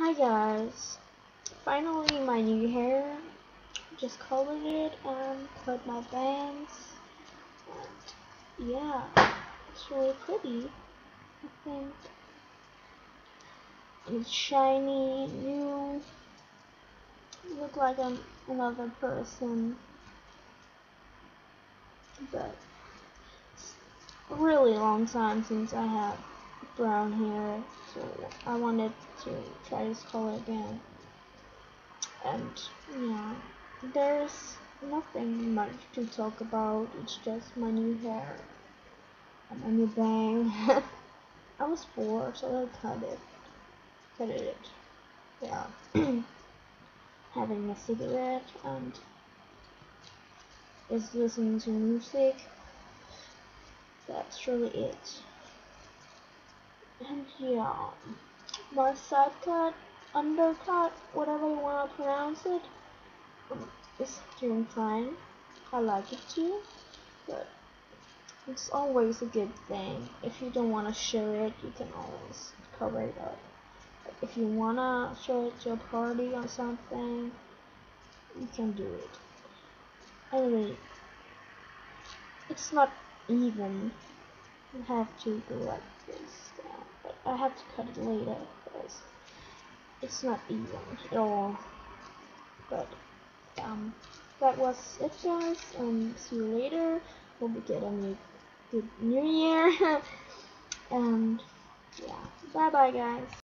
Hi guys, finally my new hair. Just colored it and cut my bangs. And yeah, it's really pretty. I think it's shiny, new. Look like I'm another person, but it's a really long time since I had brown hair, so I wanted to try this color again. And yeah, there's nothing much to talk about. It's just my new hair and a new bang. I was bored, so I cut it. Cut it. Yeah. Having a cigarette and is listening to music. That's really it. And yeah, my side cut, undercut, whatever you wanna pronounce it, is doing fine. I like it too, but it's always a good thing. If you don't want to show it, you can always cover it up. If you want to show it to a party or something, you can do it. Anyway, it's not even. You have to go like this down. But I have to cut it later because it's not even at all. But that was it guys, and see you later. Hope you get a good new year. And yeah, bye bye guys.